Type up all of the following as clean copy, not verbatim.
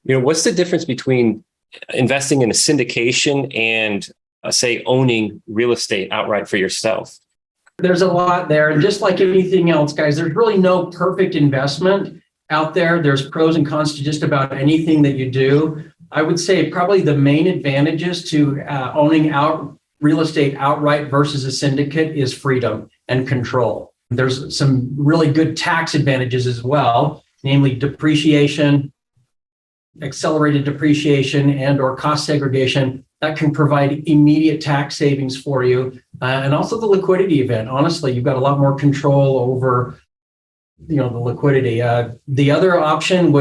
What's the difference between investing in a syndication and say owning real estate outright for yourself? There's a lot there. And just like anything else, guys, there's really no perfect investment out there. There's pros and cons to just about anything that you do. I would say probably the main advantages to owning out real estate outright versus a syndicate is freedom and control. There's some really good tax advantages as well, namely depreciation, accelerated depreciation, and or cost segregation that can provide immediate tax savings for you. And also the liquidity event. Honestly, you've got a lot more control over the liquidity. The other option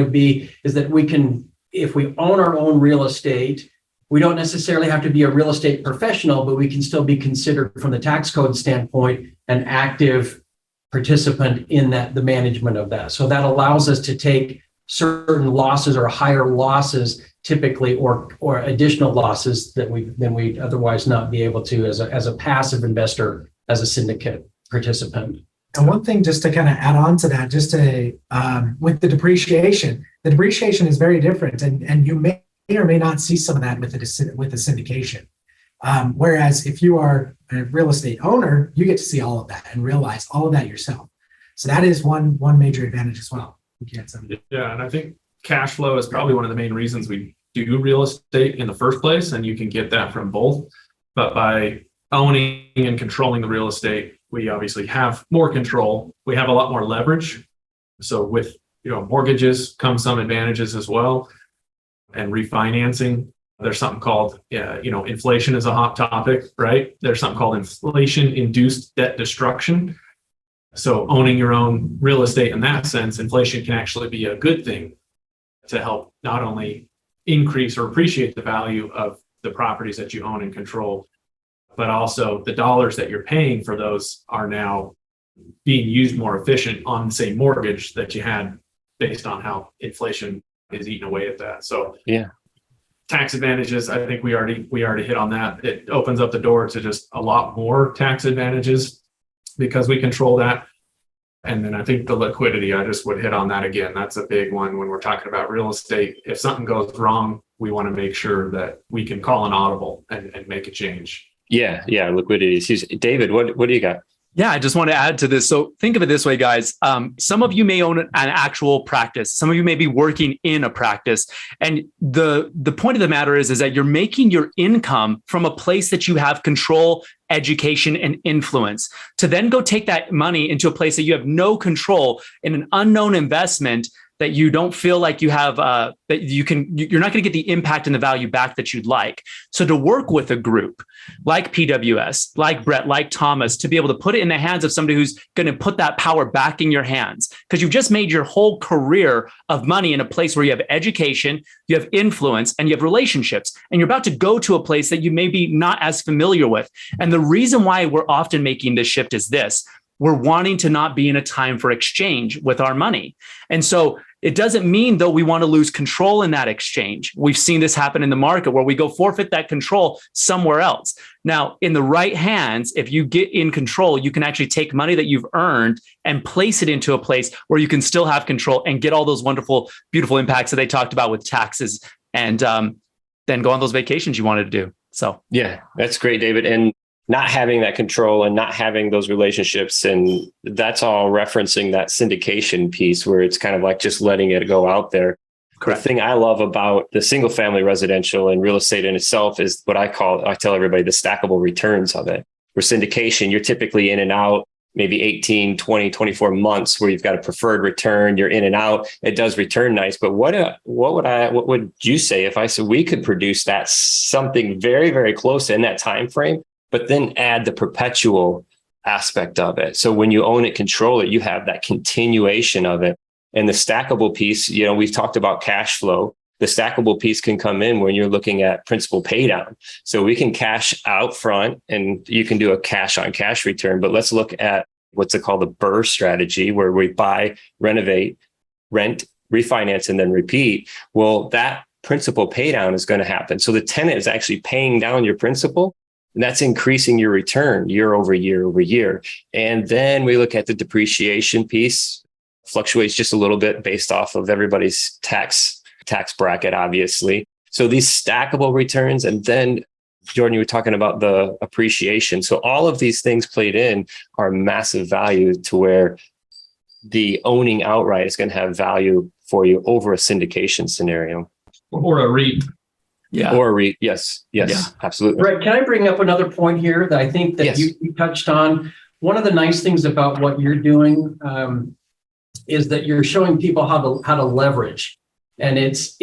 is that we can, if we own our own real estate, we don't necessarily have to be a real estate professional, but we can still be considered from the tax code standpoint an active participant in the management of that. So that allows us to take certain losses or higher losses typically, or additional losses that than we'd otherwise not be able to as a passive investor, as a syndicate participant. And one thing just to kind of add on to that, just to with the depreciation is very different, and you may or may not see some of that with the syndication. Whereas if you are a real estate owner, you get to see all of that and realize all of that yourself. So that is one major advantage as well. Yeah, and I think cash flow is probably one of the main reasons we do real estate in the first place, and you can get that from both. But by owning and controlling the real estate, we obviously have more control. We have a lot more leverage. So with mortgages come some advantages as well, and refinancing. There's something called inflation is a hot topic, right? There's something called inflation-induced debt destruction. So owning your own real estate in that sense, inflation can actually be a good thing to help not only increase or appreciate the value of the properties that you own and control, but also the dollars that you're paying for those are now being used more efficient on, say, mortgage that you had based on how inflation is eating away at that. So yeah, tax advantages, I think we already hit on that. It opens up the door to just a lot more tax advantages because we control that. And then I think the liquidity, I just would hit on that again. That's a big one when we're talking about real estate. If something goes wrong, we want to make sure that we can call an audible and make a change. Yeah, liquidity is huge. David, what do you got? Yeah, I just want to add to this. So think of it this way, guys. Some of you may own an actual practice. Some of you may be working in a practice. And the point of the matter is that you're making your income from a place that you have control, education, and influence. To then go take that money into a place that you have no control in an unknown investment that you don't feel like you have, you're not going to get the impact and the value back that you'd like. So to work with a group like PWS, like Brett, like Thomas, to be able to put it in the hands of somebody who's going to put that power back in your hands, because you've just made your whole career of money in a place where you have education, you have influence, and you have relationships, and you're about to go to a place that you may be not as familiar with. And the reason why we're often making this shift is this: we're wanting to not be in a time for exchange with our money. And so it doesn't mean, though, we want to lose control in that exchange. We've seen this happen in the market where we go forfeit that control somewhere else. Now, in the right hands, if you get in control, you can actually take money that you've earned and place it into a place where you can still have control and get all those wonderful, beautiful impacts that they talked about with taxes, and then go on those vacations you wanted to do. So, yeah, that's great, David. And not having that control and not having those relationships, and that's all referencing that syndication piece where it's kind of like just letting it go out there. Correct. The thing I love about the single family residential and real estate in itself is what I tell everybody, the stackable returns of it. For syndication, you're typically in and out maybe 18, 20, 24 months where you've got a preferred return, you're in and out. It does return nice. But what would you say if I said we could produce that something very, very close in that time frame, but then add the perpetual aspect of it? So when you own it, control it, you have that continuation of it. And the stackable piece, we've talked about cash flow. The stackable piece can come in when you're looking at principal pay down. So we can cash out front and you can do a cash on cash return. But let's look at what's called the BRRRR strategy, where we buy, renovate, rent, refinance, and then repeat. Well, that principal pay down is going to happen. So the tenant is actually paying down your principal, and that's increasing your return year over year over year. And then we look at the depreciation piece, fluctuates just a little bit based off of everybody's tax tax bracket, obviously. So these stackable returns, and then Jordan, you were talking about the appreciation. So all of these things played in are massive value to where the owning outright is going to have value for you over a syndication scenario. Or a REIT. Yeah. Or a REIT. Yes, Yeah. absolutely. Right. Can I bring up another point here that I think that Yes. you touched on? One of the nice things about what you're doing is that you're showing people how to leverage, and it's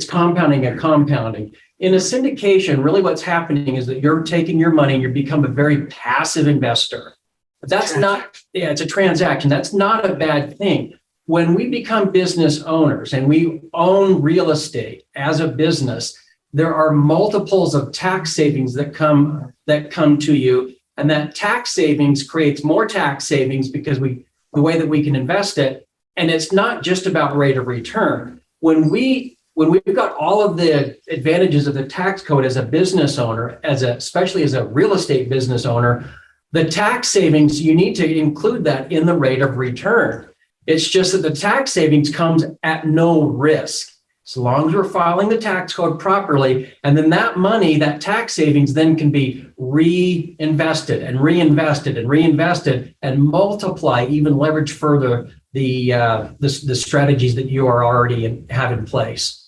compounding and compounding. In a syndication, really what's happening is that you're taking your money and you become a very passive investor. That's not, it's a transaction. That's not a bad thing. When we become business owners and we own real estate as a business, there are multiples of tax savings that come to you. And that tax savings creates more tax savings because the way that we can invest it. And it's not just about rate of return. When we've got all of the advantages of the tax code as a business owner, especially as a real estate business owner, the tax savings, you need to include that in the rate of return. It's just that the tax savings comes at no risk. As long as we're filing the tax code properly, and then that money, that tax savings then can be reinvested and reinvested and reinvested and multiply, even leverage further the strategies that you are already have in place.